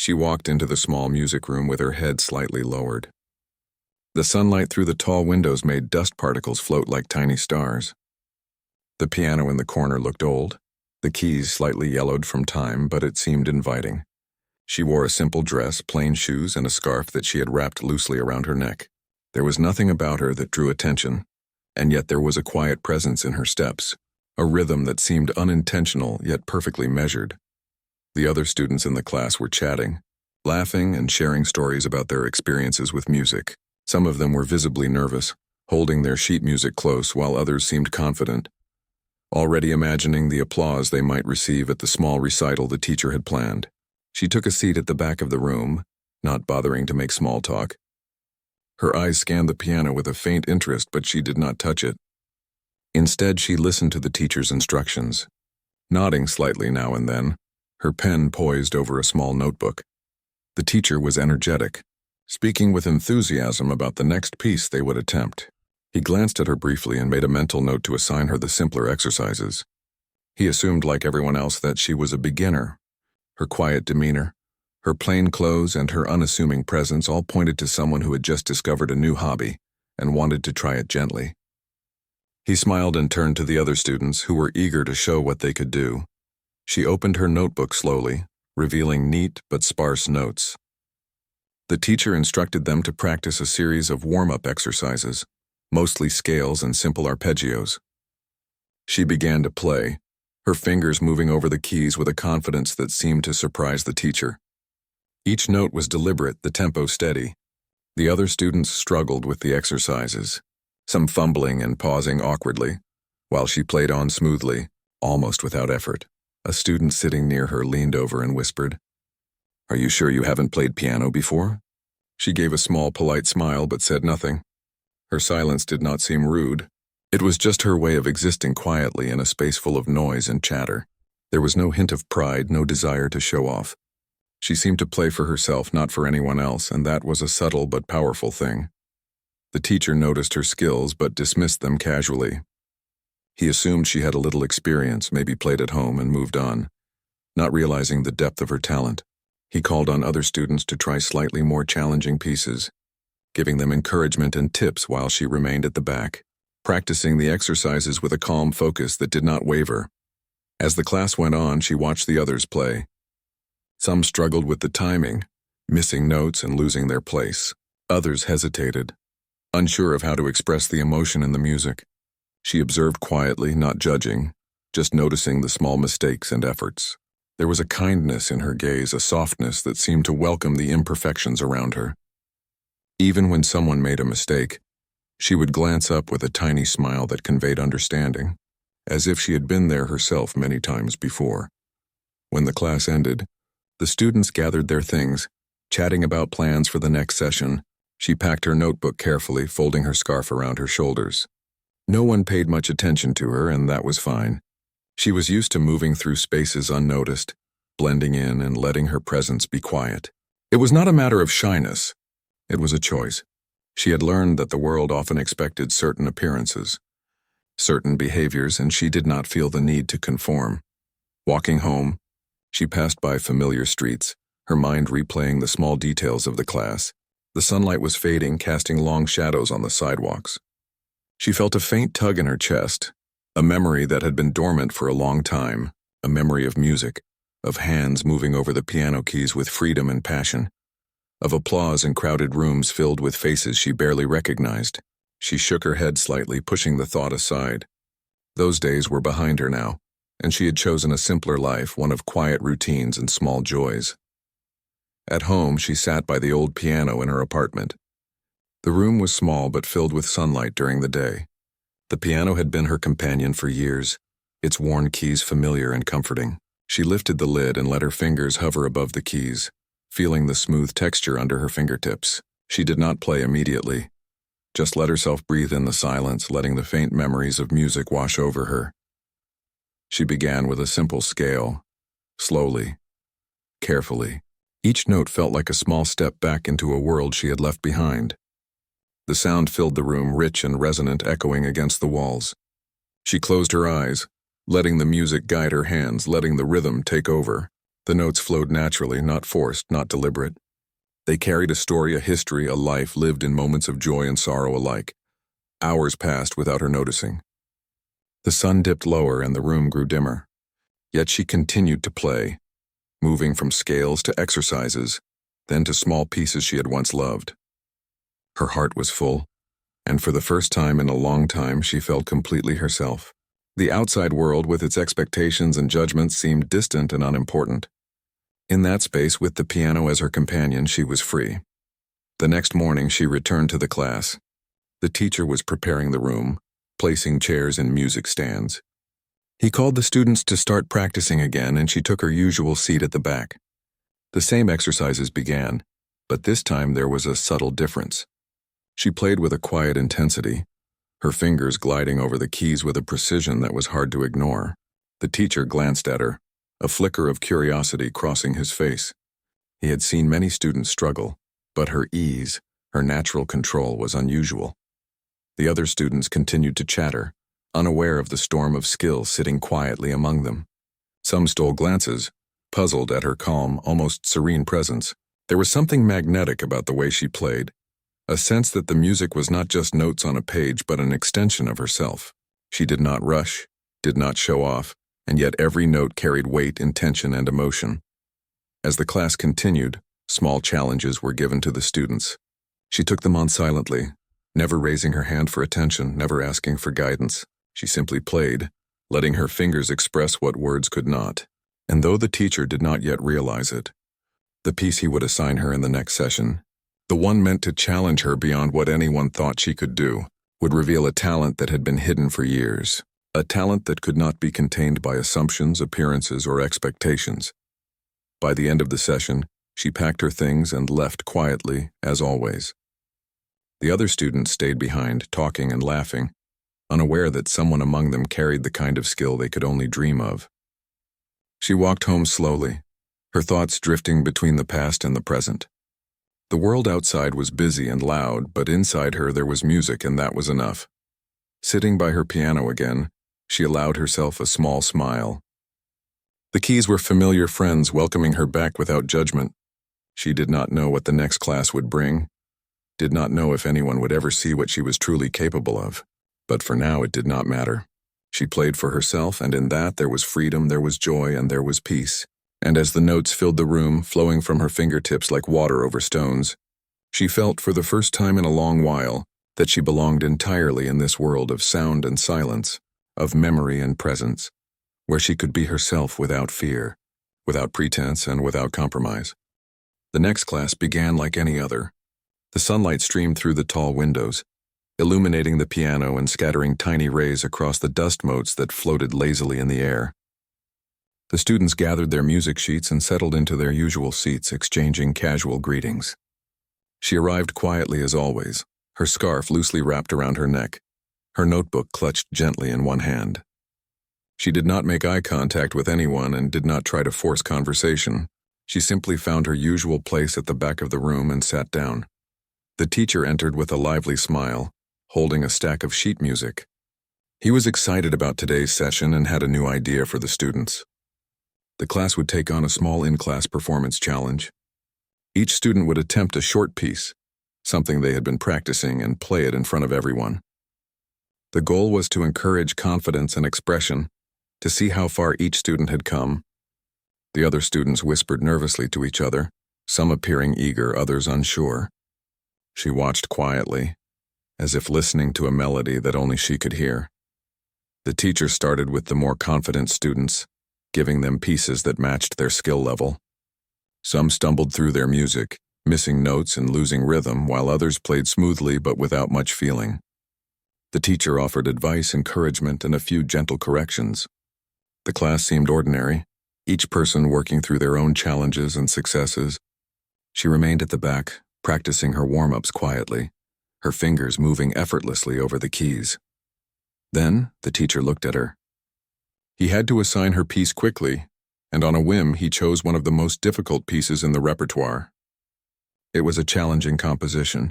She walked into the small music room with her head slightly lowered. The sunlight through the tall windows made dust particles float like tiny stars. The piano in the corner looked old, the keys slightly yellowed from time, but it seemed inviting. She wore a simple dress, plain shoes, and a scarf that she had wrapped loosely around her neck. There was nothing about her that drew attention, and yet there was a quiet presence in her steps, a rhythm that seemed unintentional yet perfectly measured. The other students in the class were chatting, laughing and sharing stories about their experiences with music. Some of them were visibly nervous, holding their sheet music close while others seemed confident, already imagining the applause they might receive at the small recital the teacher had planned. She took a seat at the back of the room, not bothering to make small talk. Her eyes scanned the piano with a faint interest, but she did not touch it. Instead, she listened to the teacher's instructions, nodding slightly now and then, her pen poised over a small notebook. The teacher was energetic, speaking with enthusiasm about the next piece they would attempt. He glanced at her briefly and made a mental note to assign her the simpler exercises. He assumed, like everyone else, that she was a beginner. Her quiet demeanor, her plain clothes, and her unassuming presence all pointed to someone who had just discovered a new hobby and wanted to try it gently. He smiled and turned to the other students, who were eager to show what they could do. She opened her notebook slowly, revealing neat but sparse notes. The teacher instructed them to practice a series of warm-up exercises, mostly scales and simple arpeggios. She began to play, her fingers moving over the keys with a confidence that seemed to surprise the teacher. Each note was deliberate, the tempo steady. The other students struggled with the exercises, some fumbling and pausing awkwardly, while she played on smoothly, almost without effort. A student sitting near her leaned over and whispered, "Are you sure you haven't played piano before?" She gave a small, polite smile but said nothing. Her silence did not seem rude. It was just her way of existing quietly in a space full of noise and chatter. There was no hint of pride, no desire to show off. She seemed to play for herself, not for anyone else, and that was a subtle but powerful thing. The teacher noticed her skills but dismissed them casually. He assumed she had a little experience, maybe played at home, and moved on, not realizing the depth of her talent. He called on other students to try slightly more challenging pieces, giving them encouragement and tips while she remained at the back, practicing the exercises with a calm focus that did not waver. As the class went on, she watched the others play. Some struggled with the timing, missing notes and losing their place. Others hesitated, unsure of how to express the emotion in the music. She observed quietly, not judging, just noticing the small mistakes and efforts. There was a kindness in her gaze, a softness that seemed to welcome the imperfections around her. Even when someone made a mistake, she would glance up with a tiny smile that conveyed understanding, as if she had been there herself many times before. When the class ended, the students gathered their things, chatting about plans for the next session. She packed her notebook carefully, folding her scarf around her shoulders. No one paid much attention to her, and that was fine. She was used to moving through spaces unnoticed, blending in and letting her presence be quiet. It was not a matter of shyness. It was a choice. She had learned that the world often expected certain appearances, certain behaviors, and she did not feel the need to conform. Walking home, she passed by familiar streets, her mind replaying the small details of the class. The sunlight was fading, casting long shadows on the sidewalks. She felt a faint tug in her chest, a memory that had been dormant for a long time, a memory of music, of hands moving over the piano keys with freedom and passion, of applause in crowded rooms filled with faces she barely recognized. She shook her head slightly, pushing the thought aside. Those days were behind her now, and she had chosen a simpler life, one of quiet routines and small joys. At home, she sat by the old piano in her apartment. The room was small but filled with sunlight during the day. The piano had been her companion for years, its worn keys familiar and comforting. She lifted the lid and let her fingers hover above the keys, feeling the smooth texture under her fingertips. She did not play immediately, just let herself breathe in the silence, letting the faint memories of music wash over her. She began with a simple scale, slowly, carefully. Each note felt like a small step back into a world she had left behind. The sound filled the room, rich and resonant, echoing against the walls. She closed her eyes, letting the music guide her hands, letting the rhythm take over. The notes flowed naturally, not forced, not deliberate. They carried a story, a history, a life lived in moments of joy and sorrow alike. Hours passed without her noticing. The sun dipped lower and the room grew dimmer. Yet she continued to play, moving from scales to exercises, then to small pieces she had once loved. Her heart was full, and for the first time in a long time she felt completely herself. The outside world, with its expectations and judgments, seemed distant and unimportant. In that space, with the piano as her companion, she was free. The next morning she returned to the class. The teacher was preparing the room, placing chairs and music stands. He called the students to start practicing again, and she took her usual seat at the back. The same exercises began, but this time there was a subtle difference. She played with a quiet intensity, her fingers gliding over the keys with a precision that was hard to ignore. The teacher glanced at her, a flicker of curiosity crossing his face. He had seen many students struggle, but her ease, her natural control was unusual. The other students continued to chatter, unaware of the storm of skill sitting quietly among them. Some stole glances, puzzled at her calm, almost serene presence. There was something magnetic about the way she played, a sense that the music was not just notes on a page but an extension of herself. She did not rush, did not show off, and yet every note carried weight, intention, and emotion. As the class continued, small challenges were given to the students. She took them on silently, never raising her hand for attention, never asking for guidance. She simply played, letting her fingers express what words could not. And though the teacher did not yet realize it, the piece he would assign her in the next session, the one meant to challenge her beyond what anyone thought she could do, would reveal a talent that had been hidden for years, a talent that could not be contained by assumptions, appearances, or expectations. By the end of the session, she packed her things and left quietly, as always. The other students stayed behind, talking and laughing, unaware that someone among them carried the kind of skill they could only dream of. She walked home slowly, her thoughts drifting between the past and the present. The world outside was busy and loud, but inside her there was music, and that was enough. Sitting by her piano again, she allowed herself a small smile. The keys were familiar friends welcoming her back without judgment. She did not know what the next class would bring, did not know if anyone would ever see what she was truly capable of. But for now it did not matter. She played for herself, and in that there was freedom, there was joy, and there was peace. And as the notes filled the room, flowing from her fingertips like water over stones, she felt for the first time in a long while that she belonged entirely in this world of sound and silence, of memory and presence, where she could be herself without fear, without pretense, and without compromise. The next class began like any other. The sunlight streamed through the tall windows, illuminating the piano and scattering tiny rays across the dust motes that floated lazily in the air. The students gathered their music sheets and settled into their usual seats, exchanging casual greetings. She arrived quietly as always, her scarf loosely wrapped around her neck, her notebook clutched gently in one hand. She did not make eye contact with anyone and did not try to force conversation. She simply found her usual place at the back of the room and sat down. The teacher entered with a lively smile, holding a stack of sheet music. He was excited about today's session and had a new idea for the students. The class would take on a small in-class performance challenge. Each student would attempt a short piece, something they had been practicing, and play it in front of everyone. The goal was to encourage confidence and expression, to see how far each student had come. The other students whispered nervously to each other, some appearing eager, others unsure. She watched quietly, as if listening to a melody that only she could hear. The teacher started with the more confident students, giving them pieces that matched their skill level. Some stumbled through their music, missing notes and losing rhythm, while others played smoothly but without much feeling. The teacher offered advice, encouragement, and a few gentle corrections. The class seemed ordinary, each person working through their own challenges and successes. She remained at the back, practicing her warm-ups quietly, her fingers moving effortlessly over the keys. Then, the teacher looked at her. He had to assign her piece quickly, and on a whim he chose one of the most difficult pieces in the repertoire. It was a challenging composition,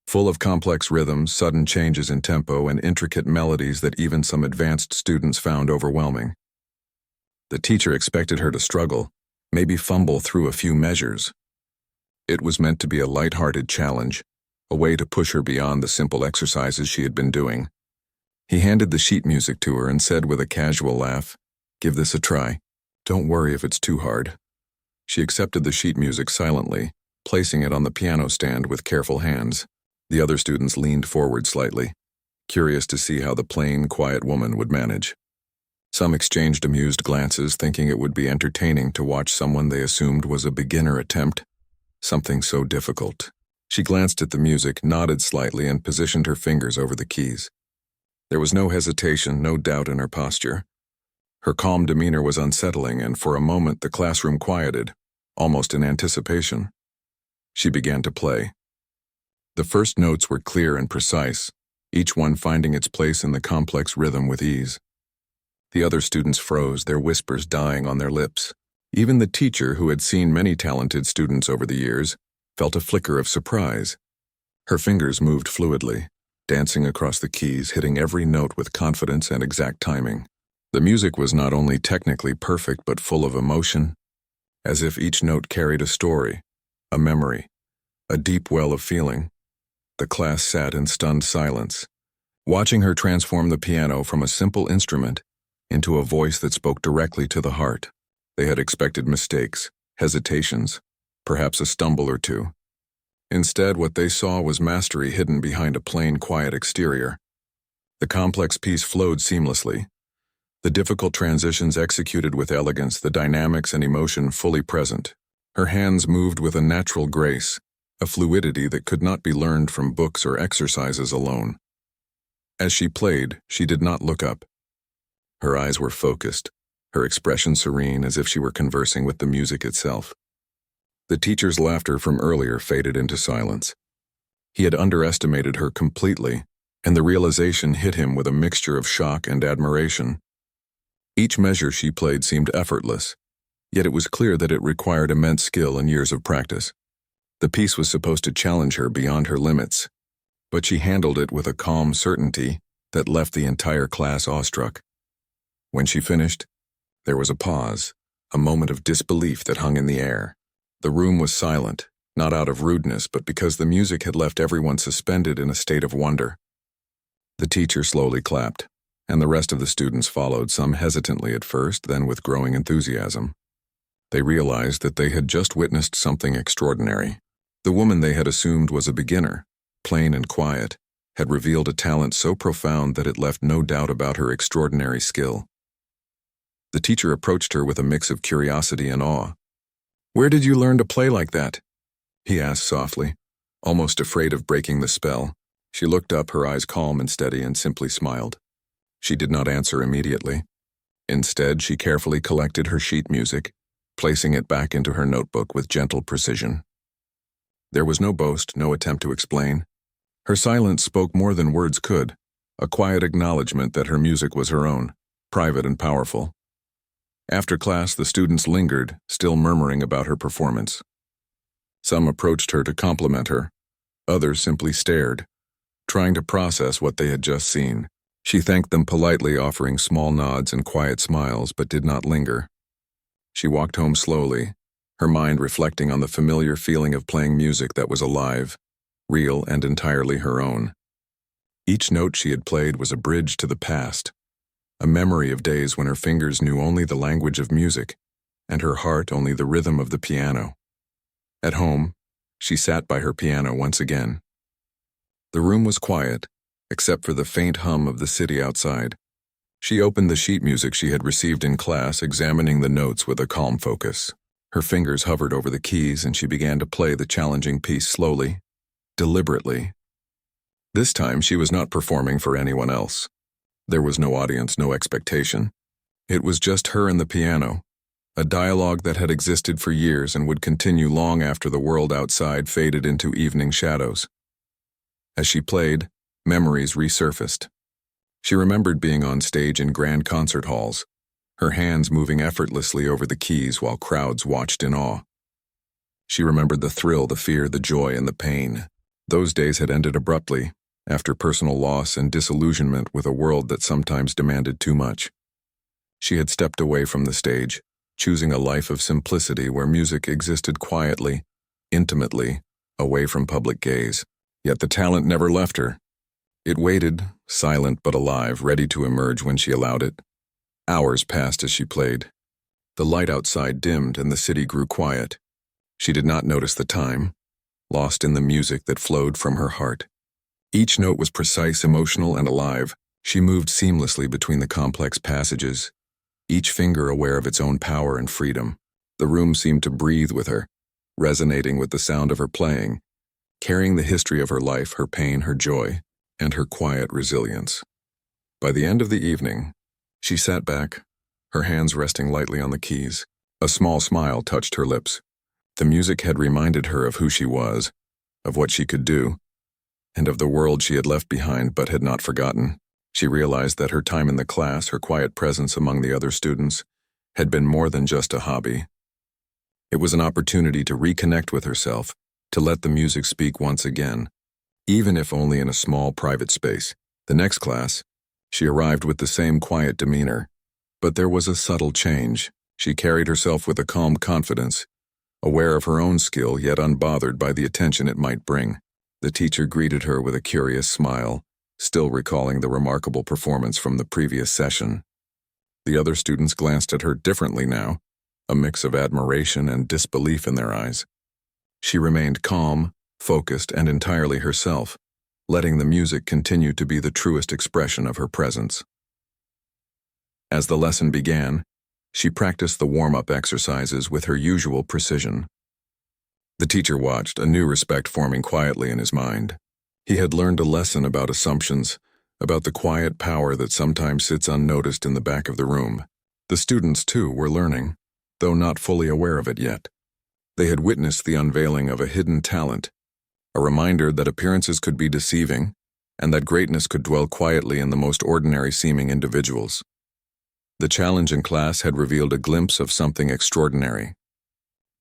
full of complex rhythms, sudden changes in tempo, and intricate melodies that even some advanced students found overwhelming. The teacher expected her to struggle, maybe fumble through a few measures. It was meant to be a light-hearted challenge, a way to push her beyond the simple exercises she had been doing. He handed the sheet music to her and said with a casual laugh, "Give this a try. Don't worry if it's too hard." She accepted the sheet music silently, placing it on the piano stand with careful hands. The other students leaned forward slightly, curious to see how the plain, quiet woman would manage. Some exchanged amused glances, thinking it would be entertaining to watch someone they assumed was a beginner attempt something so difficult. She glanced at the music, nodded slightly, and positioned her fingers over the keys. There was no hesitation, no doubt in her posture. Her calm demeanor was unsettling, and for a moment the classroom quieted, almost in anticipation. She began to play. The first notes were clear and precise, each one finding its place in the complex rhythm with ease. The other students froze, their whispers dying on their lips. Even the teacher, who had seen many talented students over the years, felt a flicker of surprise. Her fingers moved fluidly, dancing across the keys, hitting every note with confidence and exact timing. The music was not only technically perfect but full of emotion, as if each note carried a story, a memory, a deep well of feeling. The class sat in stunned silence, watching her transform the piano from a simple instrument into a voice that spoke directly to the heart. They had expected mistakes, hesitations, perhaps a stumble or two. Instead, what they saw was mastery hidden behind a plain, quiet exterior. The complex piece flowed seamlessly, the difficult transitions executed with elegance, the dynamics and emotion fully present. Her hands moved with a natural grace, a fluidity that could not be learned from books or exercises alone. As she played, she did not look up. Her eyes were focused, her expression serene, as if she were conversing with the music itself. The teacher's laughter from earlier faded into silence. He had underestimated her completely, and the realization hit him with a mixture of shock and admiration. Each measure she played seemed effortless, yet it was clear that it required immense skill and years of practice. The piece was supposed to challenge her beyond her limits, but she handled it with a calm certainty that left the entire class awestruck. When she finished, there was a pause, a moment of disbelief that hung in the air. The room was silent, not out of rudeness, but because the music had left everyone suspended in a state of wonder. The teacher slowly clapped, and the rest of the students followed, some hesitantly at first, then with growing enthusiasm. They realized that they had just witnessed something extraordinary. The woman they had assumed was a beginner, plain and quiet, had revealed a talent so profound that it left no doubt about her extraordinary skill. The teacher approached her with a mix of curiosity and awe. "Where did you learn to play like that?" he asked softly, almost afraid of breaking the spell. She looked up, her eyes calm and steady, and simply smiled. She did not answer immediately. Instead, she carefully collected her sheet music, placing it back into her notebook with gentle precision. There was no boast, no attempt to explain. Her silence spoke more than words could, a quiet acknowledgement that her music was her own, private and powerful. After class, the students lingered, still murmuring about her performance. Some approached her to compliment her. Others simply stared, trying to process what they had just seen. She thanked them politely, offering small nods and quiet smiles, but did not linger. She walked home slowly, her mind reflecting on the familiar feeling of playing music that was alive, real, and entirely her own. Each note she had played was a bridge to the past, a memory of days when her fingers knew only the language of music, and her heart only the rhythm of the piano. At home, she sat by her piano once again. The room was quiet, except for the faint hum of the city outside. She opened the sheet music she had received in class, examining the notes with a calm focus. Her fingers hovered over the keys, and she began to play the challenging piece slowly, deliberately. This time, she was not performing for anyone else. There was no audience, no expectation. It was just her and the piano, a dialogue that had existed for years and would continue long after the world outside faded into evening shadows. As she played, memories resurfaced. She remembered being on stage in grand concert halls, her hands moving effortlessly over the keys while crowds watched in awe. She remembered the thrill, the fear, the joy, and the pain. Those days had ended abruptly, after personal loss and disillusionment with a world that sometimes demanded too much. She had stepped away from the stage, choosing a life of simplicity where music existed quietly, intimately, away from public gaze. Yet the talent never left her. It waited, silent but alive, ready to emerge when she allowed it. Hours passed as she played. The light outside dimmed and the city grew quiet. She did not notice the time, lost in the music that flowed from her heart. Each note was precise, emotional, and alive. She moved seamlessly between the complex passages, each finger aware of its own power and freedom. The room seemed to breathe with her, resonating with the sound of her playing, carrying the history of her life, her pain, her joy, and her quiet resilience. By the end of the evening, she sat back, her hands resting lightly on the keys. A small smile touched her lips. The music had reminded her of who she was, of what she could do, and of the world she had left behind but had not forgotten. She realized that her time in the class, her quiet presence among the other students, had been more than just a hobby. It was an opportunity to reconnect with herself, to let the music speak once again, even if only in a small private space. The next class, she arrived with the same quiet demeanor, but there was a subtle change. She carried herself with a calm confidence, aware of her own skill yet unbothered by the attention it might bring. The teacher greeted her with a curious smile, still recalling the remarkable performance from the previous session. The other students glanced at her differently now, a mix of admiration and disbelief in their eyes. She remained calm, focused, and entirely herself, letting the music continue to be the truest expression of her presence. As the lesson began, she practiced the warm-up exercises with her usual precision. The teacher watched, a new respect forming quietly in his mind. He had learned a lesson about assumptions, about the quiet power that sometimes sits unnoticed in the back of the room. The students, too, were learning, though not fully aware of it yet. They had witnessed the unveiling of a hidden talent, a reminder that appearances could be deceiving, and that greatness could dwell quietly in the most ordinary-seeming individuals. The challenge in class had revealed a glimpse of something extraordinary.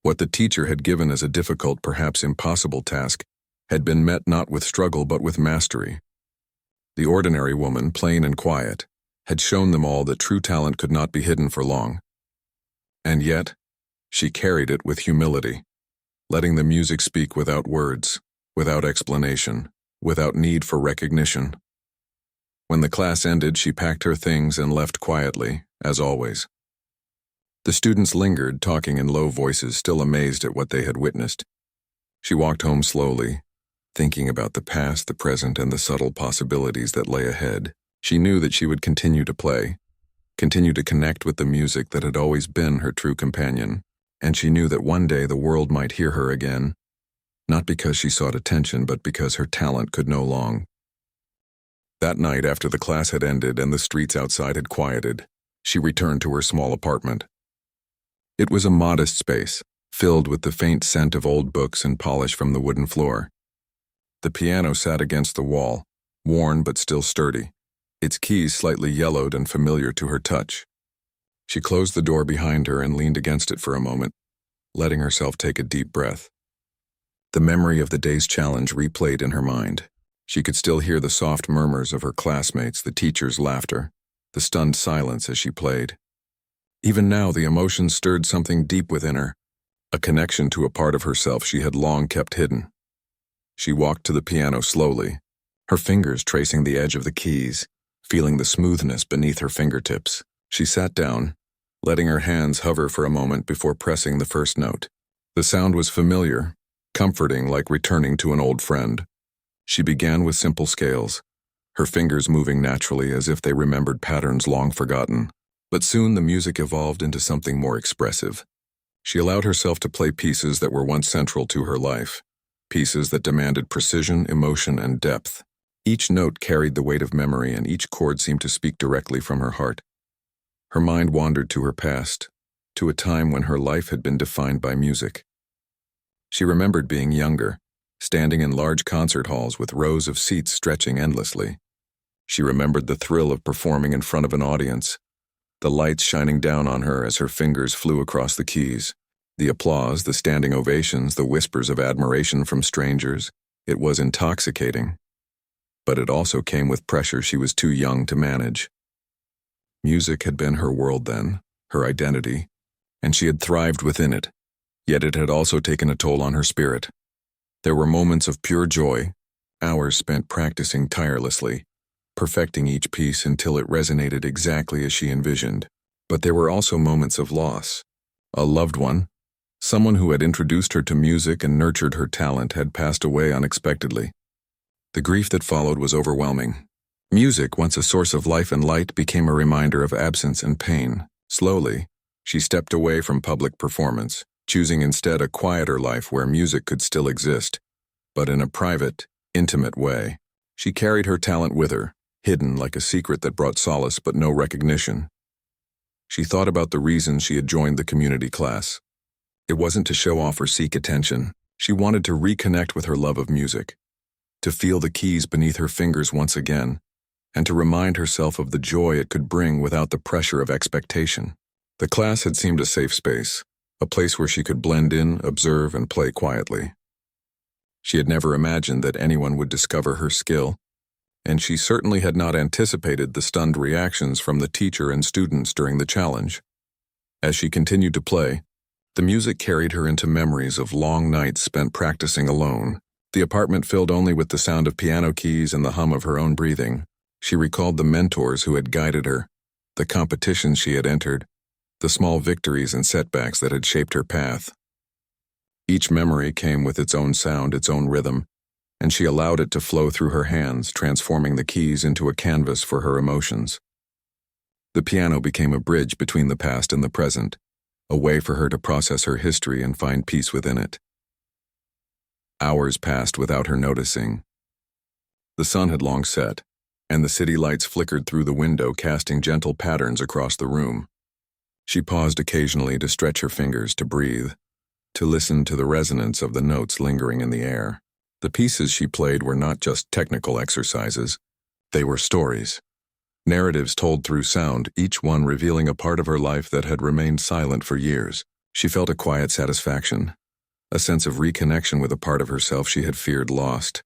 What the teacher had given as a difficult, perhaps impossible task, had been met not with struggle but with mastery. The ordinary woman, plain and quiet, had shown them all that true talent could not be hidden for long. And yet, she carried it with humility, letting the music speak without words, without explanation, without need for recognition. When the class ended, she packed her things and left quietly, as always. The students lingered, talking in low voices, still amazed at what they had witnessed. She walked home slowly, thinking about the past, the present, and the subtle possibilities that lay ahead. She knew that she would continue to play, continue to connect with the music that had always been her true companion, and she knew that one day the world might hear her again, not because she sought attention, but because her talent could no longer. That night, after the class had ended and the streets outside had quieted, she returned to her small apartment. It was a modest space, filled with the faint scent of old books and polish from the wooden floor. The piano sat against the wall, worn but still sturdy, its keys slightly yellowed and familiar to her touch. She closed the door behind her and leaned against it for a moment, letting herself take a deep breath. The memory of the day's challenge replayed in her mind. She could still hear the soft murmurs of her classmates, the teacher's laughter, the stunned silence as she played. Even now, the emotion stirred something deep within her, a connection to a part of herself she had long kept hidden. She walked to the piano slowly, her fingers tracing the edge of the keys, feeling the smoothness beneath her fingertips. She sat down, letting her hands hover for a moment before pressing the first note. The sound was familiar, comforting, like returning to an old friend. She began with simple scales, her fingers moving naturally as if they remembered patterns long forgotten. But soon the music evolved into something more expressive. She allowed herself to play pieces that were once central to her life, pieces that demanded precision, emotion, and depth. Each note carried the weight of memory, and each chord seemed to speak directly from her heart. Her mind wandered to her past, to a time when her life had been defined by music. She remembered being younger, standing in large concert halls with rows of seats stretching endlessly. She remembered the thrill of performing in front of an audience, the lights shining down on her as her fingers flew across the keys, the applause, the standing ovations, the whispers of admiration from strangers. It was intoxicating. But it also came with pressure she was too young to manage. Music had been her world then, her identity, and she had thrived within it, yet it had also taken a toll on her spirit. There were moments of pure joy, hours spent practicing tirelessly, perfecting each piece until it resonated exactly as she envisioned. But there were also moments of loss. A loved one, someone who had introduced her to music and nurtured her talent, had passed away unexpectedly. The grief that followed was overwhelming. Music, once a source of life and light, became a reminder of absence and pain. Slowly, she stepped away from public performance, choosing instead a quieter life where music could still exist, but in a private, intimate way. She carried her talent with her, hidden like a secret that brought solace but no recognition. She thought about the reasons she had joined the community class. It wasn't to show off or seek attention. She wanted to reconnect with her love of music, to feel the keys beneath her fingers once again, and to remind herself of the joy it could bring without the pressure of expectation. The class had seemed a safe space, a place where she could blend in, observe, and play quietly. She had never imagined that anyone would discover her skill, and she certainly had not anticipated the stunned reactions from the teacher and students during the challenge. As she continued to play, the music carried her into memories of long nights spent practicing alone, the apartment filled only with the sound of piano keys and the hum of her own breathing. She recalled the mentors who had guided her, the competitions she had entered, the small victories and setbacks that had shaped her path. Each memory came with its own sound, its own rhythm, and she allowed it to flow through her hands, transforming the keys into a canvas for her emotions. The piano became a bridge between the past and the present, a way for her to process her history and find peace within it. Hours passed without her noticing. The sun had long set, and the city lights flickered through the window, casting gentle patterns across the room. She paused occasionally to stretch her fingers, to breathe, to listen to the resonance of the notes lingering in the air. The pieces she played were not just technical exercises. They were stories. Narratives told through sound, each one revealing a part of her life that had remained silent for years. She felt a quiet satisfaction, a sense of reconnection with a part of herself she had feared lost.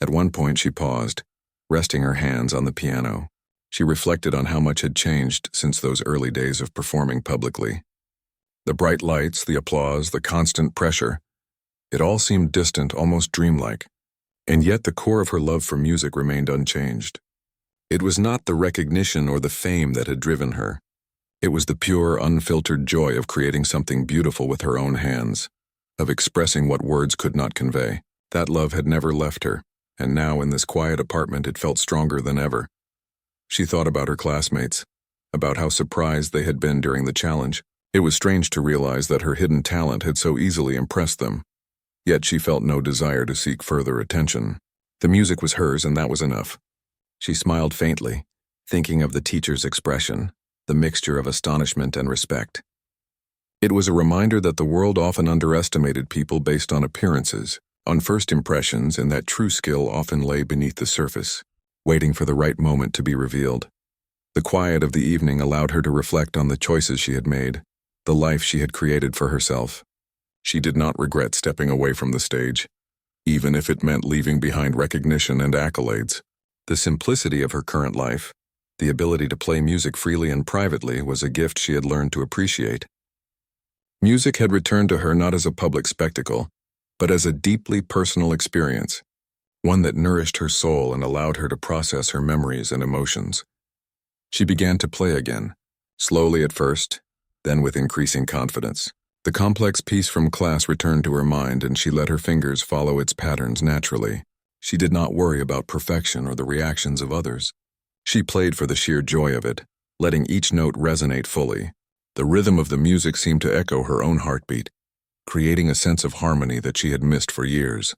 At one point she paused, resting her hands on the piano. She reflected on how much had changed since those early days of performing publicly. The bright lights, the applause, the constant pressure, it all seemed distant, almost dreamlike, and yet the core of her love for music remained unchanged. It was not the recognition or the fame that had driven her. It was the pure, unfiltered joy of creating something beautiful with her own hands, of expressing what words could not convey. That love had never left her, and now in this quiet apartment it felt stronger than ever. She thought about her classmates, about how surprised they had been during the challenge. It was strange to realize that her hidden talent had so easily impressed them. Yet she felt no desire to seek further attention. The music was hers, and that was enough. She smiled faintly, thinking of the teacher's expression, the mixture of astonishment and respect. It was a reminder that the world often underestimated people based on appearances, on first impressions, and that true skill often lay beneath the surface, waiting for the right moment to be revealed. The quiet of the evening allowed her to reflect on the choices she had made, the life she had created for herself. She did not regret stepping away from the stage, even if it meant leaving behind recognition and accolades. The simplicity of her current life, the ability to play music freely and privately, was a gift she had learned to appreciate. Music had returned to her not as a public spectacle, but as a deeply personal experience, one that nourished her soul and allowed her to process her memories and emotions. She began to play again, slowly at first, then with increasing confidence. The complex piece from class returned to her mind, and she let her fingers follow its patterns naturally. She did not worry about perfection or the reactions of others. She played for the sheer joy of it, letting each note resonate fully. The rhythm of the music seemed to echo her own heartbeat, creating a sense of harmony that she had missed for years.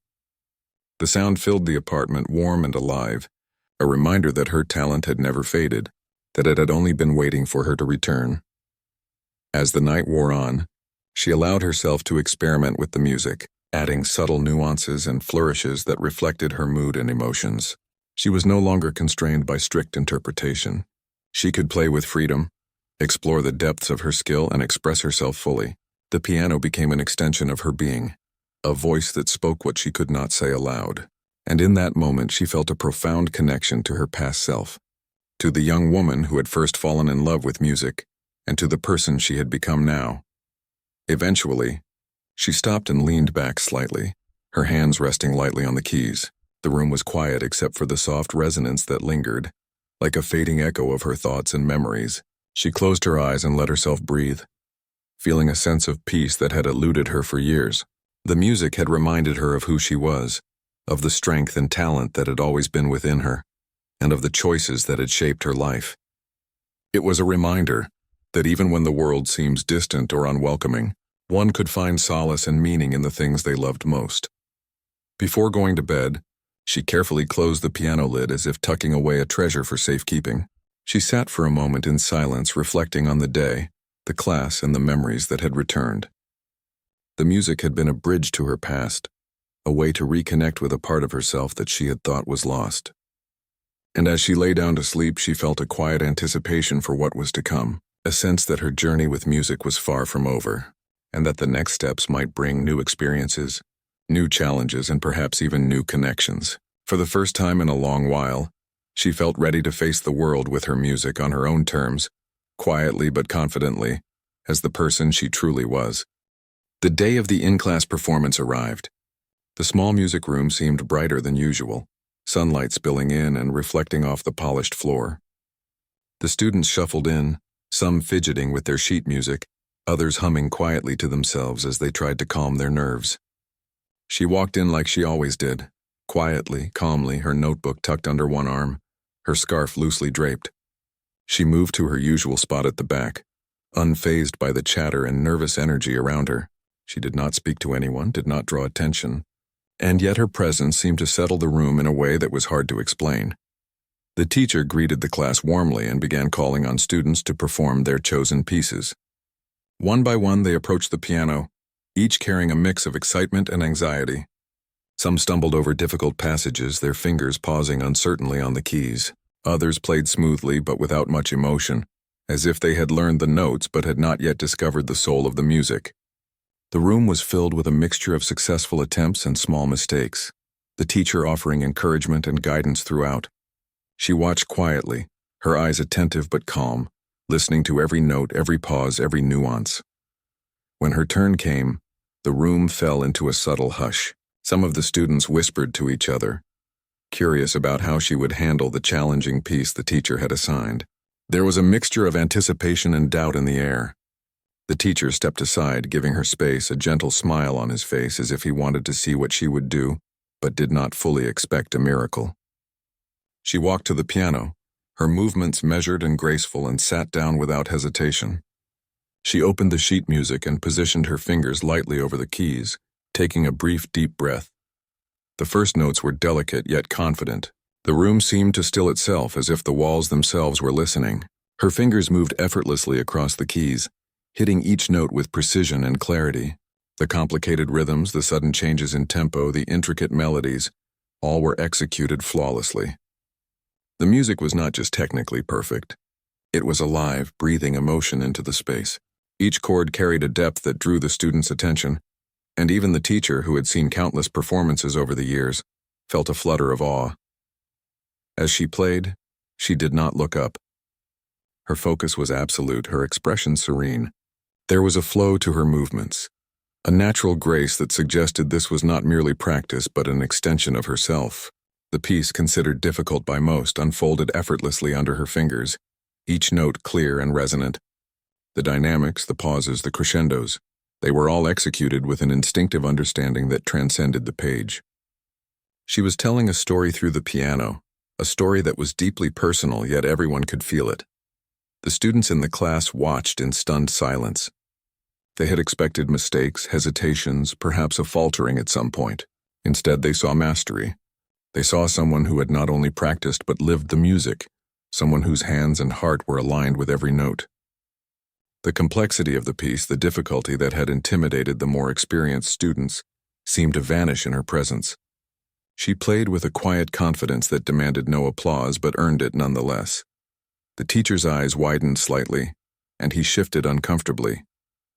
The sound filled the apartment, warm and alive, a reminder that her talent had never faded, that it had only been waiting for her to return. As the night wore on, she allowed herself to experiment with the music, adding subtle nuances and flourishes that reflected her mood and emotions. She was no longer constrained by strict interpretation. She could play with freedom, explore the depths of her skill, and express herself fully. The piano became an extension of her being, a voice that spoke what she could not say aloud. And in that moment she felt a profound connection to her past self, to the young woman who had first fallen in love with music and to the person she had become now. Eventually, she stopped and leaned back slightly, her hands resting lightly on the keys. The room was quiet except for the soft resonance that lingered, like a fading echo of her thoughts and memories. She closed her eyes and let herself breathe, feeling a sense of peace that had eluded her for years. The music had reminded her of who she was, of the strength and talent that had always been within her, and of the choices that had shaped her life. It was a reminder that even when the world seems distant or unwelcoming, one could find solace and meaning in the things they loved most. Before going to bed, she carefully closed the piano lid as if tucking away a treasure for safekeeping. She sat for a moment in silence, reflecting on the day, the class, and the memories that had returned. The music had been a bridge to her past, a way to reconnect with a part of herself that she had thought was lost. And as she lay down to sleep, she felt a quiet anticipation for what was to come, a sense that her journey with music was far from over, and that the next steps might bring new experiences, new challenges, and perhaps even new connections. For the first time in a long while, she felt ready to face the world with her music on her own terms, quietly but confidently, as the person she truly was. The day of the in-class performance arrived. The small music room seemed brighter than usual, sunlight spilling in and reflecting off the polished floor. The students shuffled in, some fidgeting with their sheet music, others humming quietly to themselves as they tried to calm their nerves. She walked in like she always did, quietly, calmly, her notebook tucked under one arm, her scarf loosely draped. She moved to her usual spot at the back, unfazed by the chatter and nervous energy around her. She did not speak to anyone, did not draw attention, and yet her presence seemed to settle the room in a way that was hard to explain. The teacher greeted the class warmly and began calling on students to perform their chosen pieces. One by one, they approached the piano, each carrying a mix of excitement and anxiety. Some stumbled over difficult passages, their fingers pausing uncertainly on the keys. Others played smoothly but without much emotion, as if they had learned the notes but had not yet discovered the soul of the music. The room was filled with a mixture of successful attempts and small mistakes, the teacher offering encouragement and guidance throughout. She watched quietly, her eyes attentive but calm, listening to every note, every pause, every nuance. When her turn came, the room fell into a subtle hush. Some of the students whispered to each other, curious about how she would handle the challenging piece the teacher had assigned. There was a mixture of anticipation and doubt in the air. The teacher stepped aside, giving her space, a gentle smile on his face as if he wanted to see what she would do, but did not fully expect a miracle. She walked to the piano, her movements measured and graceful, and sat down without hesitation. She opened the sheet music and positioned her fingers lightly over the keys, taking a brief, deep breath. The first notes were delicate yet confident. The room seemed to still itself as if the walls themselves were listening. Her fingers moved effortlessly across the keys, hitting each note with precision and clarity. The complicated rhythms, the sudden changes in tempo, the intricate melodies, all were executed flawlessly. The music was not just technically perfect. It was alive, breathing emotion into the space. Each chord carried a depth that drew the students' attention, and even the teacher, who had seen countless performances over the years, felt a flutter of awe. As she played, she did not look up. Her focus was absolute, her expression serene. There was a flow to her movements, a natural grace that suggested this was not merely practice but an extension of herself. The piece, considered difficult by most, unfolded effortlessly under her fingers, each note clear and resonant. The dynamics, the pauses, the crescendos, they were all executed with an instinctive understanding that transcended the page. She was telling a story through the piano, a story that was deeply personal, yet everyone could feel it. The students in the class watched in stunned silence. They had expected mistakes, hesitations, perhaps a faltering at some point. Instead, they saw mastery. They saw someone who had not only practiced but lived the music, someone whose hands and heart were aligned with every note. The complexity of the piece, the difficulty that had intimidated the more experienced students, seemed to vanish in her presence. She played with a quiet confidence that demanded no applause but earned it nonetheless. The teacher's eyes widened slightly, and he shifted uncomfortably,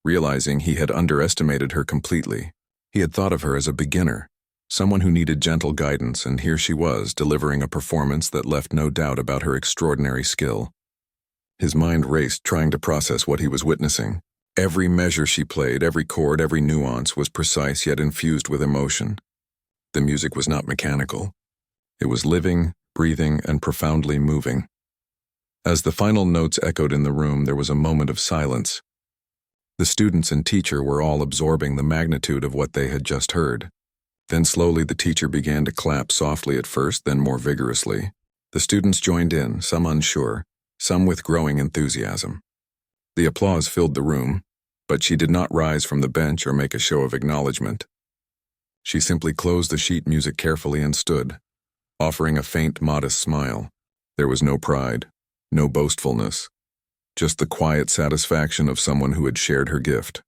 realizing he had underestimated her completely. He had thought of her as a beginner, someone who needed gentle guidance, and here she was, delivering a performance that left no doubt about her extraordinary skill. His mind raced, trying to process what he was witnessing. Every measure she played, every chord, every nuance was precise yet infused with emotion. The music was not mechanical. It was living, breathing, and profoundly moving. As the final notes echoed in the room, there was a moment of silence. The students and teacher were all absorbing the magnitude of what they had just heard. Then slowly the teacher began to clap, softly at first, then more vigorously. The students joined in, some unsure, some with growing enthusiasm. The applause filled the room, but she did not rise from the bench or make a show of acknowledgement. She simply closed the sheet music carefully and stood, offering a faint, modest smile. There was no pride, no boastfulness, just the quiet satisfaction of someone who had shared her gift.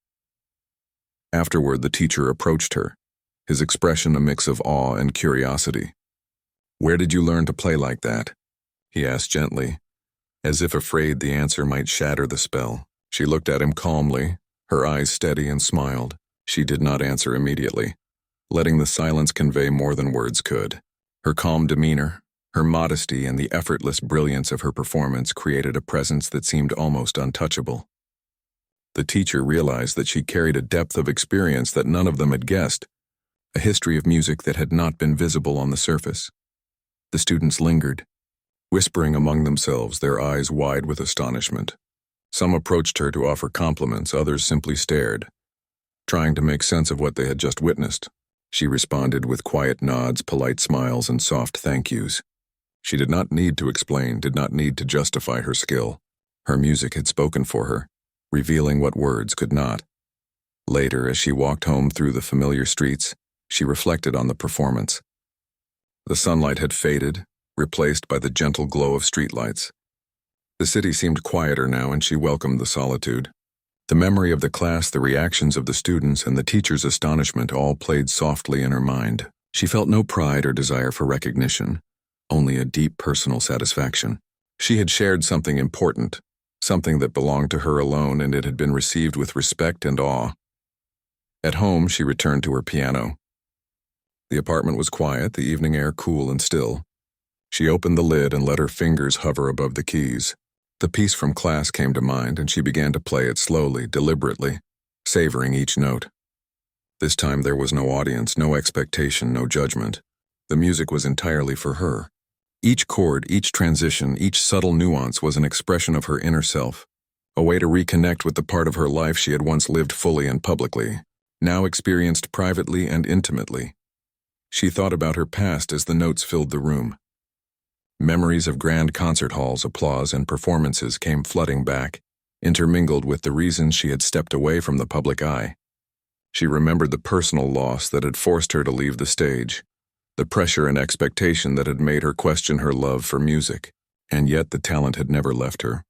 Afterward, the teacher approached her, his expression a mix of awe and curiosity. "Where did you learn to play like that?" he asked gently, as if afraid the answer might shatter the spell. She looked at him calmly, her eyes steady, and smiled. She did not answer immediately, letting the silence convey more than words could. Her calm demeanor, her modesty, and the effortless brilliance of her performance created a presence that seemed almost untouchable. The teacher realized that she carried a depth of experience that none of them had guessed, a history of music that had not been visible on the surface. The students lingered, whispering among themselves, their eyes wide with astonishment. Some approached her to offer compliments, others simply stared, trying to make sense of what they had just witnessed. She responded with quiet nods, polite smiles, and soft thank yous. She did not need to explain, did not need to justify her skill. Her music had spoken for her, revealing what words could not. Later, as she walked home through the familiar streets, she reflected on the performance. The sunlight had faded, replaced by the gentle glow of streetlights. The city seemed quieter now, and she welcomed the solitude. The memory of the class, the reactions of the students, and the teacher's astonishment all played softly in her mind. She felt no pride or desire for recognition, only a deep personal satisfaction. She had shared something important, something that belonged to her alone, and it had been received with respect and awe. At home, she returned to her piano. The apartment was quiet, the evening air cool and still. She opened the lid and let her fingers hover above the keys. The piece from class came to mind, and she began to play it slowly, deliberately, savoring each note. This time there was no audience, no expectation, no judgment. The music was entirely for her. Each chord, each transition, each subtle nuance was an expression of her inner self, a way to reconnect with the part of her life she had once lived fully and publicly, now experienced privately and intimately. She thought about her past as the notes filled the room. Memories of grand concert halls, applause, and performances came flooding back, intermingled with the reasons she had stepped away from the public eye. She remembered the personal loss that had forced her to leave the stage, the pressure and expectation that had made her question her love for music, and yet the talent had never left her.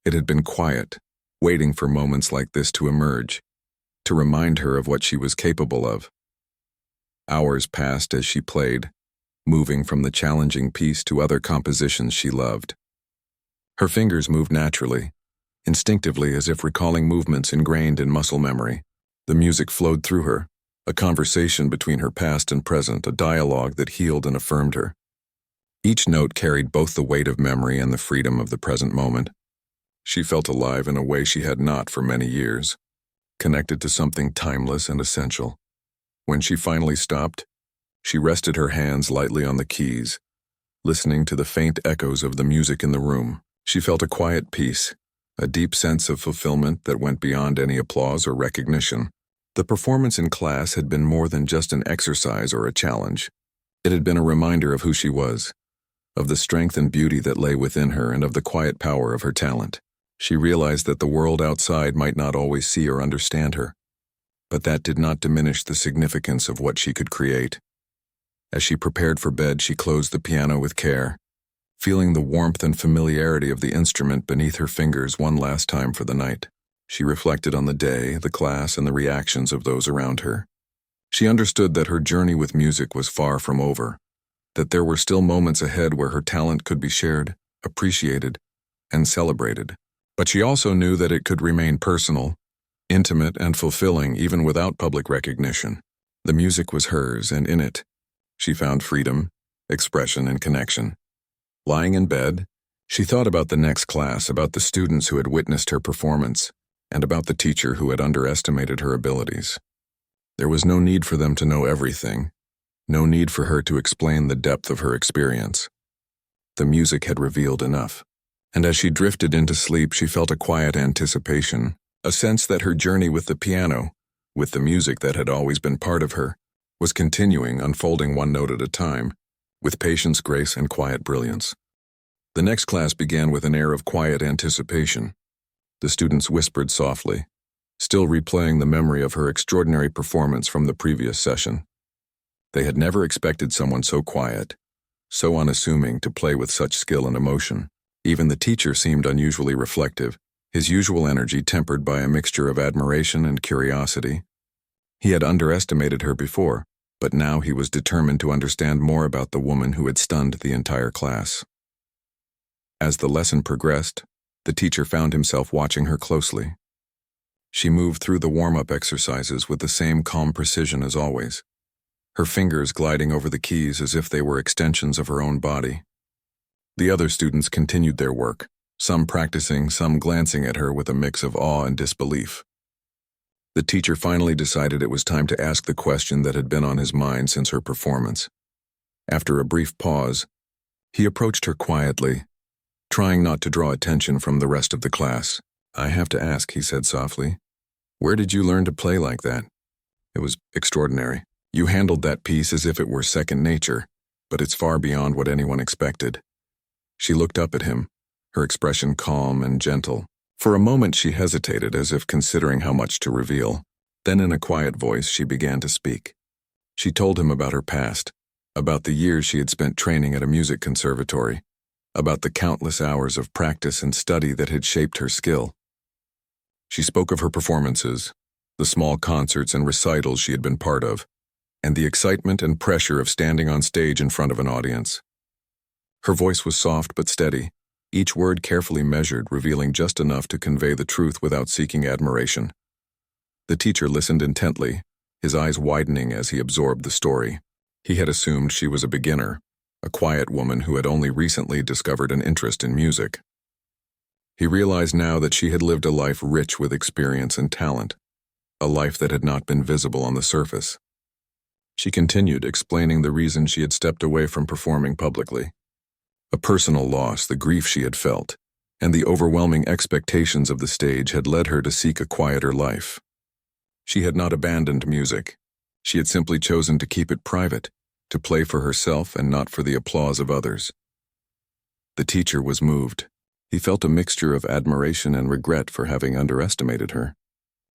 It had been quiet, waiting for moments like this to emerge, to remind her of what she was capable of. Hours passed as she played, moving from the challenging piece to other compositions she loved. Her fingers moved naturally, instinctively, as if recalling movements ingrained in muscle memory. The music flowed through her, a conversation between her past and present, a dialogue that healed and affirmed her. Each note carried both the weight of memory and the freedom of the present moment. She felt alive in a way she had not for many years, connected to something timeless and essential. When she finally stopped, she rested her hands lightly on the keys, listening to the faint echoes of the music in the room. She felt a quiet peace, a deep sense of fulfillment that went beyond any applause or recognition. The performance in class had been more than just an exercise or a challenge. It had been a reminder of who she was, of the strength and beauty that lay within her, and of the quiet power of her talent. She realized that the world outside might not always see or understand her, but that did not diminish the significance of what she could create. As she prepared for bed, she closed the piano with care, feeling the warmth and familiarity of the instrument beneath her fingers one last time for the night. She reflected on the day, the class, and the reactions of those around her. She understood that her journey with music was far from over, that there were still moments ahead where her talent could be shared, appreciated, and celebrated. But she also knew that it could remain personal, intimate, and fulfilling even without public recognition. The music was hers, and in it, she found freedom, expression, and connection. Lying in bed, She thought about the next class, about the students who had witnessed her performance, and about the teacher who had underestimated her abilities. There was no need for them to know everything, no need for her to explain the depth of her experience. The music had revealed enough, and as she drifted into sleep, she felt a quiet anticipation, a sense that her journey with the piano, with the music that had always been part of her, was continuing, unfolding one note at a time, with patience, grace, and quiet brilliance. The next class began with an air of quiet anticipation. The students whispered softly, still replaying the memory of her extraordinary performance from the previous session. They had never expected someone so quiet, so unassuming, to play with such skill and emotion. Even the teacher seemed unusually reflective, his usual energy tempered by a mixture of admiration and curiosity. He had underestimated her before, but now he was determined to understand more about the woman who had stunned the entire class. As the lesson progressed, the teacher found himself watching her closely. She moved through the warm-up exercises with the same calm precision as always, her fingers gliding over the keys as if they were extensions of her own body. The other students continued their work, some practicing, some glancing at her with a mix of awe and disbelief. The teacher finally decided it was time to ask the question that had been on his mind since her performance. After a brief pause, he approached her quietly, trying not to draw attention from the rest of the class. "I have to ask," he said softly, "where did you learn to play like that? It was extraordinary. You handled that piece as if it were second nature, but it's far beyond what anyone expected." She looked up at him, her expression calm and gentle. For a moment she hesitated, as if considering how much to reveal. Then in a quiet voice she began to speak. She told him about her past, about the years she had spent training at a music conservatory, about the countless hours of practice and study that had shaped her skill. She spoke of her performances, the small concerts and recitals she had been part of, and the excitement and pressure of standing on stage in front of an audience. Her voice was soft but steady, each word carefully measured, revealing just enough to convey the truth without seeking admiration. The teacher listened intently, his eyes widening as he absorbed the story. He had assumed she was a beginner, a quiet woman who had only recently discovered an interest in music. He realized now that she had lived a life rich with experience and talent, a life that had not been visible on the surface. She continued, explaining the reason she had stepped away from performing publicly. A personal loss, the grief she had felt, and the overwhelming expectations of the stage had led her to seek a quieter life. She had not abandoned music. She had simply chosen to keep it private, to play for herself and not for the applause of others. The teacher was moved. He felt a mixture of admiration and regret for having underestimated her.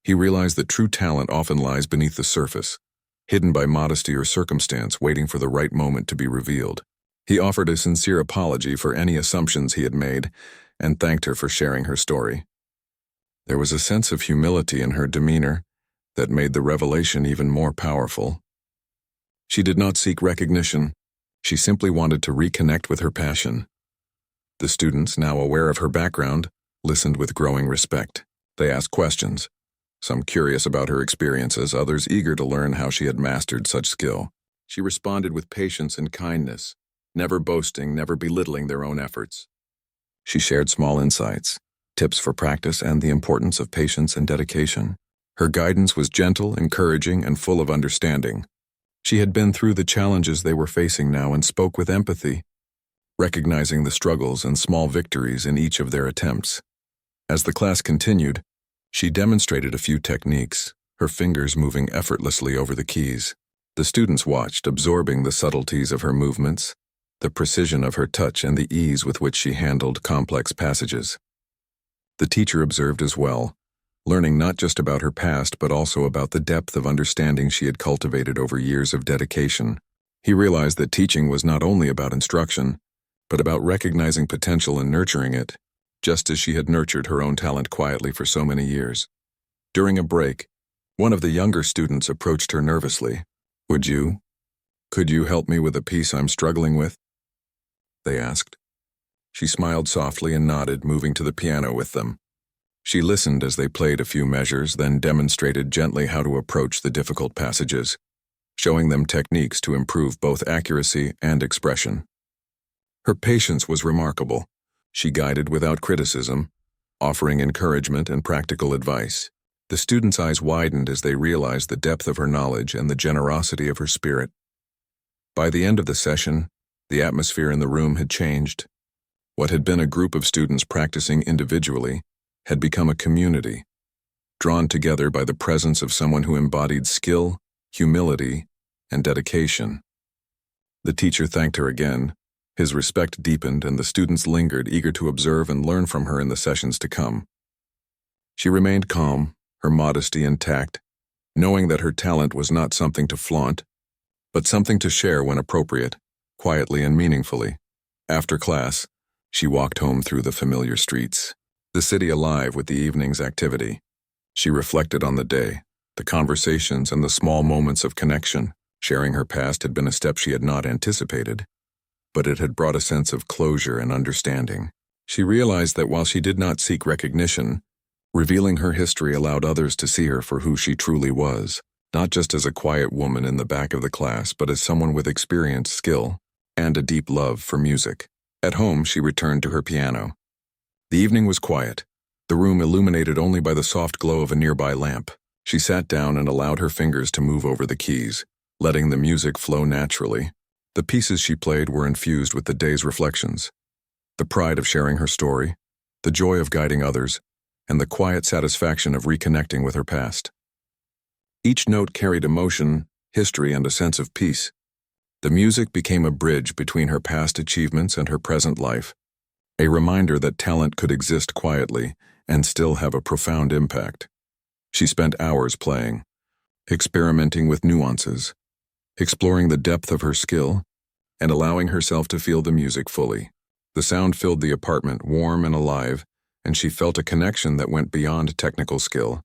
He realized that true talent often lies beneath the surface, hidden by modesty or circumstance, waiting for the right moment to be revealed. He offered a sincere apology for any assumptions he had made and thanked her for sharing her story. There was a sense of humility in her demeanor that made the revelation even more powerful. She did not seek recognition. She simply wanted to reconnect with her passion. The students, now aware of her background, listened with growing respect. They asked questions, some curious about her experiences, others eager to learn how she had mastered such skill. She responded with patience and kindness, never boasting, never belittling their own efforts. She shared small insights, tips for practice, and the importance of patience and dedication. Her guidance was gentle, encouraging, and full of understanding. She had been through the challenges they were facing now and spoke with empathy, recognizing the struggles and small victories in each of their attempts. As the class continued, she demonstrated a few techniques, her fingers moving effortlessly over the keys. The students watched, absorbing the subtleties of her movements, the precision of her touch, and the ease with which she handled complex passages. The teacher observed as well, learning not just about her past but also about the depth of understanding she had cultivated over years of dedication. He realized that teaching was not only about instruction, but about recognizing potential and nurturing it, just as she had nurtured her own talent quietly for so many years. During a break, one of the younger students approached her nervously. Could you help me with a piece I'm struggling with?" they asked. She smiled softly and nodded, moving to the piano with them. She listened as they played a few measures, then demonstrated gently how to approach the difficult passages, showing them techniques to improve both accuracy and expression. Her patience was remarkable. She guided without criticism, offering encouragement and practical advice. The students' eyes widened as they realized the depth of her knowledge and the generosity of her spirit. By the end of the session, the atmosphere in the room had changed. What had been a group of students practicing individually had become a community, drawn together by the presence of someone who embodied skill, humility, and dedication. The teacher thanked her again. His respect deepened, and the students lingered, eager to observe and learn from her in the sessions to come. She remained calm, her modesty intact, knowing that her talent was not something to flaunt, but something to share when appropriate, quietly and meaningfully. After class, she walked home through the familiar streets, the city alive with the evening's activity. She reflected on the day, the conversations, and the small moments of connection. Sharing her past had been a step she had not anticipated, but it had brought a sense of closure and understanding. She realized that while she did not seek recognition, revealing her history allowed others to see her for who she truly was, not just as a quiet woman in the back of the class, but as someone with experience, skill, and a deep love for music. At home, she returned to her piano. The evening was quiet, the room illuminated only by the soft glow of a nearby lamp. She sat down and allowed her fingers to move over the keys, letting the music flow naturally. The pieces she played were infused with the day's reflections, the pride of sharing her story, the joy of guiding others, and the quiet satisfaction of reconnecting with her past. Each note carried emotion, history, and a sense of peace. The music became a bridge between her past achievements and her present life, a reminder that talent could exist quietly and still have a profound impact. She spent hours playing, experimenting with nuances, exploring the depth of her skill, and allowing herself to feel the music fully. The sound filled the apartment, warm and alive, and she felt a connection that went beyond technical skill.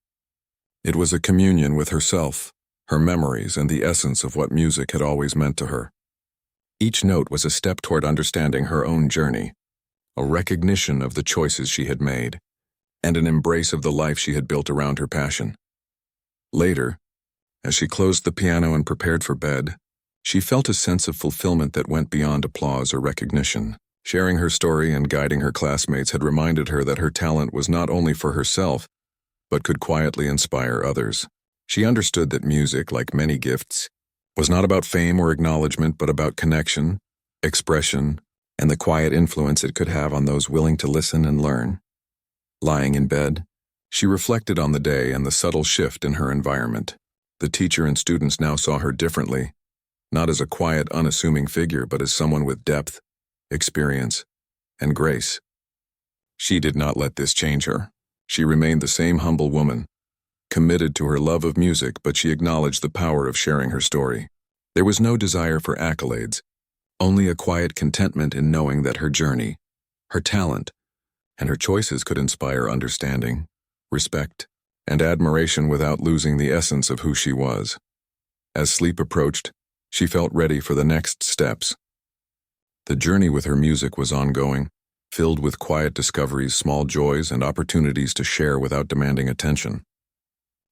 It was a communion with herself, her memories, and the essence of what music had always meant to her. Each note was a step toward understanding her own journey, a recognition of the choices she had made, and an embrace of the life she had built around her passion. Later, as she closed the piano and prepared for bed, she felt a sense of fulfillment that went beyond applause or recognition. Sharing her story and guiding her classmates had reminded her that her talent was not only for herself, but could quietly inspire others. She understood that music, like many gifts, was not about fame or acknowledgement, but about connection, expression, and the quiet influence it could have on those willing to listen and learn. Lying in bed, she reflected on the day and the subtle shift in her environment. The teacher and students now saw her differently, not as a quiet, unassuming figure, but as someone with depth, experience, and grace. She did not let this change her. She remained the same humble woman, committed to her love of music, but she acknowledged the power of sharing her story. There was no desire for accolades, only a quiet contentment in knowing that her journey, her talent, and her choices could inspire understanding, respect, and admiration without losing the essence of who she was. As sleep approached, she felt ready for the next steps. The journey with her music was ongoing, filled with quiet discoveries, small joys, and opportunities to share without demanding attention.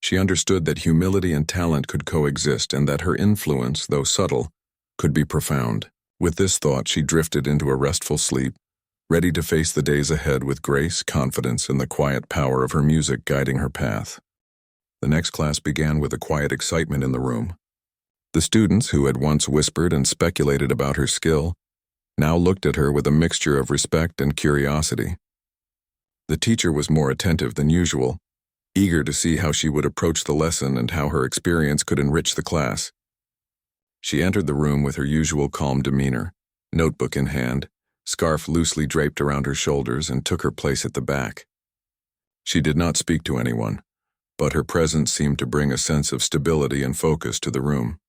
She understood that humility and talent could coexist, and that her influence, though subtle, could be profound. With this thought, she drifted into a restful sleep, ready to face the days ahead with grace, confidence, and the quiet power of her music guiding her path. The next class began with a quiet excitement in the room. The students, who had once whispered and speculated about her skill, now looked at her with a mixture of respect and curiosity. The teacher was more attentive than usual, eager to see how she would approach the lesson and how her experience could enrich the class. She entered the room with her usual calm demeanor, notebook in hand, scarf loosely draped around her shoulders, and took her place at the back. She did not speak to anyone, but her presence seemed to bring a sense of stability and focus to the room.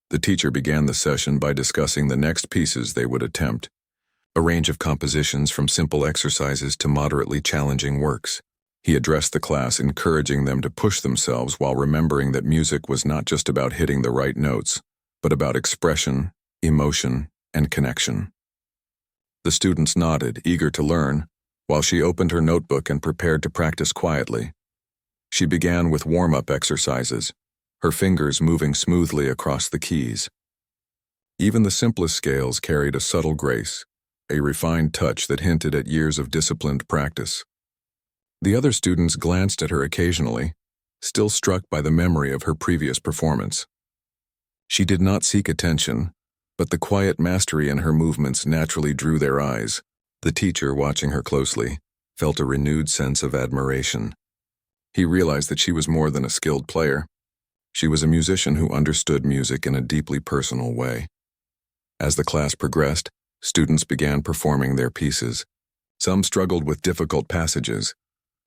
The teacher began the session by discussing the next pieces they would attempt, a range of compositions from simple exercises to moderately challenging works. He addressed the class, encouraging them to push themselves while remembering that music was not just about hitting the right notes, but about expression, emotion, and connection. The students nodded, eager to learn, while she opened her notebook and prepared to practice quietly. She began with warm-up exercises, her fingers moving smoothly across the keys. Even the simplest scales carried a subtle grace, a refined touch that hinted at years of disciplined practice. The other students glanced at her occasionally, still struck by the memory of her previous performance. She did not seek attention, but the quiet mastery in her movements naturally drew their eyes. The teacher, watching her closely, felt a renewed sense of admiration. He realized that she was more than a skilled player. She was a musician who understood music in a deeply personal way. As the class progressed, students began performing their pieces. Some struggled with difficult passages,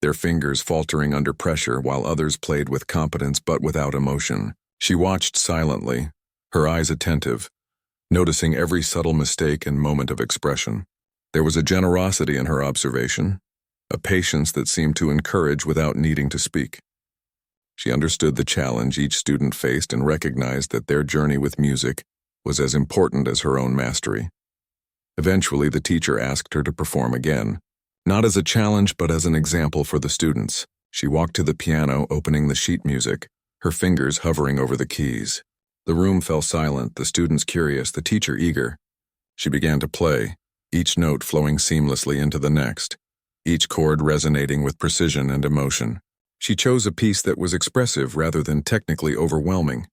their fingers faltering under pressure, while others played with competence but without emotion. She watched silently, her eyes attentive, noticing every subtle mistake and moment of expression. There was a generosity in her observation, a patience that seemed to encourage without needing to speak. She understood the challenge each student faced and recognized that their journey with music was as important as her own mastery. Eventually, the teacher asked her to perform again, not as a challenge but as an example for the students. She walked to the piano, opening the sheet music, her fingers hovering over the keys. The room fell silent, the students curious, the teacher eager. She began to play, each note flowing seamlessly into the next, each chord resonating with precision and emotion. She chose a piece that was expressive rather than technically overwhelming,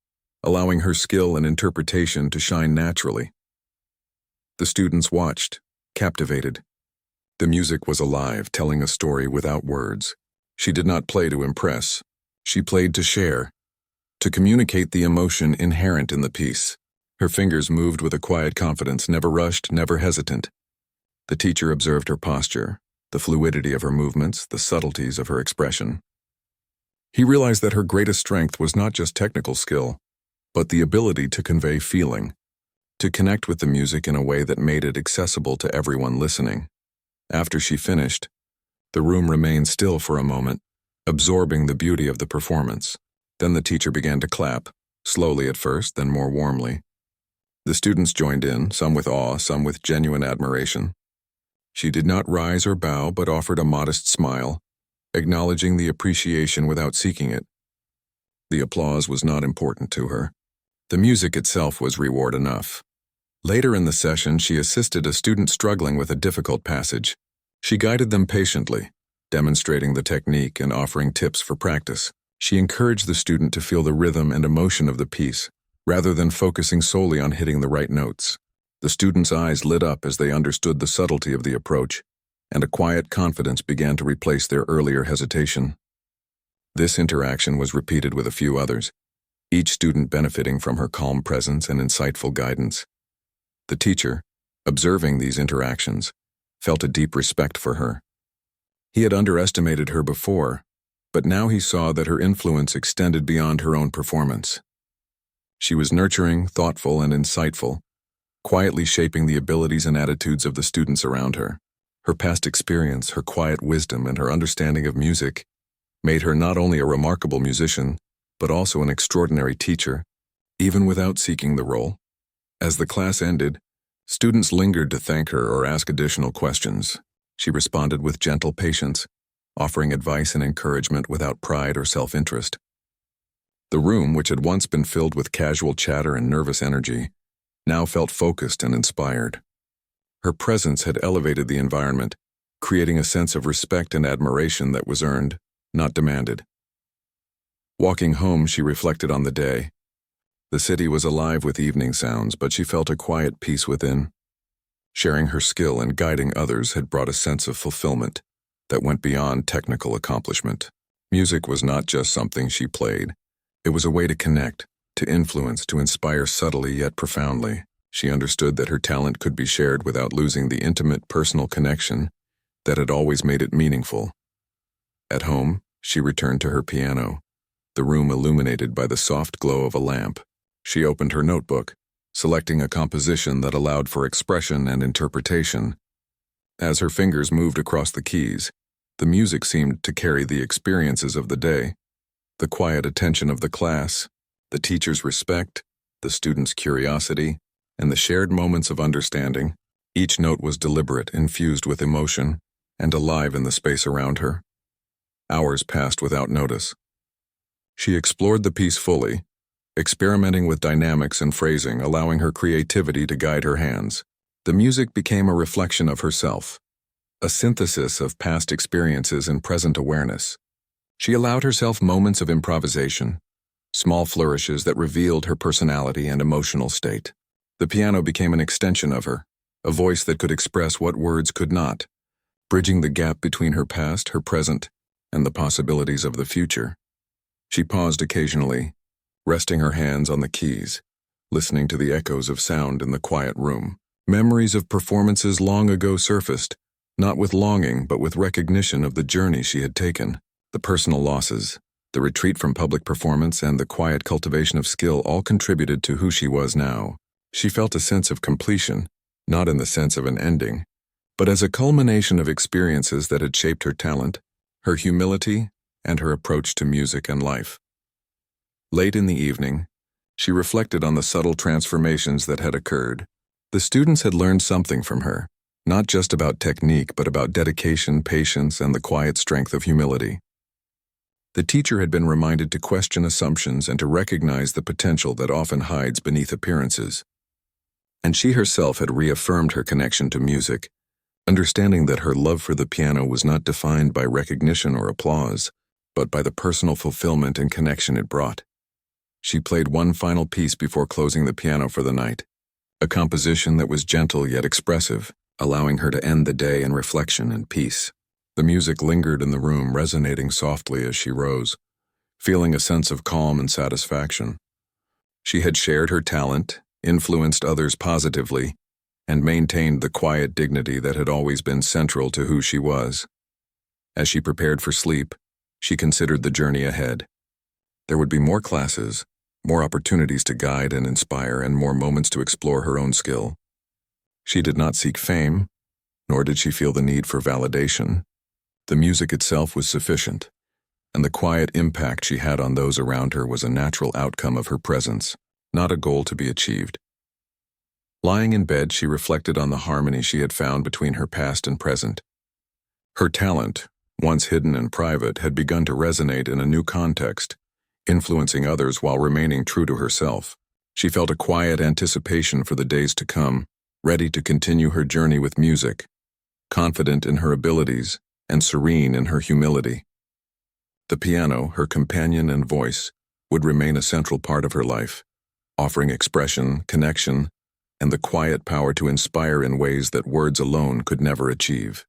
allowing her skill and interpretation to shine naturally. The students watched, captivated. The music was alive, telling a story without words. She did not play to impress. She played to share, to communicate the emotion inherent in the piece. Her fingers moved with a quiet confidence, never rushed, never hesitant. The teacher observed her posture, the fluidity of her movements, the subtleties of her expression. He realized that her greatest strength was not just technical skill, but the ability to convey feeling, to connect with the music in a way that made it accessible to everyone listening. After she finished, the room remained still for a moment, absorbing the beauty of the performance. Then the teacher began to clap, slowly at first, then more warmly. The students joined in, some with awe, some with genuine admiration. She did not rise or bow, but offered a modest smile, acknowledging the appreciation without seeking it. The applause was not important to her. The music itself was reward enough. Later in the session, she assisted a student struggling with a difficult passage. She guided them patiently, demonstrating the technique and offering tips for practice. She encouraged the student to feel the rhythm and emotion of the piece, rather than focusing solely on hitting the right notes. The students' eyes lit up as they understood the subtlety of the approach, and a quiet confidence began to replace their earlier hesitation. This interaction was repeated with a few others, each student benefiting from her calm presence and insightful guidance. The teacher, observing these interactions, felt a deep respect for her. He had underestimated her before, but now he saw that her influence extended beyond her own performance. She was nurturing, thoughtful, and insightful, quietly shaping the abilities and attitudes of the students around her. Her past experience, her quiet wisdom, and her understanding of music made her not only a remarkable musician, but also an extraordinary teacher, even without seeking the role. As the class ended, students lingered to thank her or ask additional questions. She responded with gentle patience, offering advice and encouragement without pride or self-interest. The room, which had once been filled with casual chatter and nervous energy, now felt focused and inspired. Her presence had elevated the environment, creating a sense of respect and admiration that was earned, not demanded. Walking home, she reflected on the day. The city was alive with evening sounds, but she felt a quiet peace within. Sharing her skill and guiding others had brought a sense of fulfillment that went beyond technical accomplishment. Music was not just something she played. It was a way to connect, to influence, to inspire subtly yet profoundly. She understood that her talent could be shared without losing the intimate personal connection that had always made it meaningful. At home, she returned to her piano, the room illuminated by the soft glow of a lamp. She opened her notebook, selecting a composition that allowed for expression and interpretation. As her fingers moved across the keys, the music seemed to carry the experiences of the day, the quiet attention of the class, the teacher's respect, the student's curiosity, and the shared moments of understanding. Each note was deliberate, infused with emotion, and alive in the space around her. Hours passed without notice. She explored the piece fully, experimenting with dynamics and phrasing, allowing her creativity to guide her hands. The music became a reflection of herself, a synthesis of past experiences and present awareness. She allowed herself moments of improvisation, small flourishes that revealed her personality and emotional state. The piano became an extension of her, a voice that could express what words could not, bridging the gap between her past, her present, and the possibilities of the future. She paused occasionally, resting her hands on the keys, listening to the echoes of sound in the quiet room. Memories of performances long ago surfaced, not with longing but with recognition of the journey she had taken. The personal losses, the retreat from public performance, and the quiet cultivation of skill all contributed to who she was now. She felt a sense of completion, not in the sense of an ending, but as a culmination of experiences that had shaped her talent, her humility, and her approach to music and life. Late in the evening, she reflected on the subtle transformations that had occurred. The students had learned something from her, not just about technique but about dedication, patience, and the quiet strength of humility. The teacher had been reminded to question assumptions and to recognize the potential that often hides beneath appearances. And she herself had reaffirmed her connection to music, understanding that her love for the piano was not defined by recognition or applause, but by the personal fulfillment and connection it brought. She played one final piece before closing the piano for the night, a composition that was gentle yet expressive, allowing her to end the day in reflection and peace. The music lingered in the room, resonating softly as she rose, feeling a sense of calm and satisfaction. She had shared her talent, influenced others positively, and maintained the quiet dignity that had always been central to who she was. As she prepared for sleep, she considered the journey ahead. There would be more classes, more opportunities to guide and inspire, and more moments to explore her own skill. She did not seek fame, nor did she feel the need for validation. The music itself was sufficient, and the quiet impact she had on those around her was a natural outcome of her presence, not a goal to be achieved. Lying in bed, she reflected on the harmony she had found between her past and present. Her talent, once hidden and private, had begun to resonate in a new context, influencing others while remaining true to herself. She felt a quiet anticipation for the days to come, ready to continue her journey with music, confident in her abilities and serene in her humility. The piano, her companion and voice, would remain a central part of her life, offering expression, connection, and the quiet power to inspire in ways that words alone could never achieve.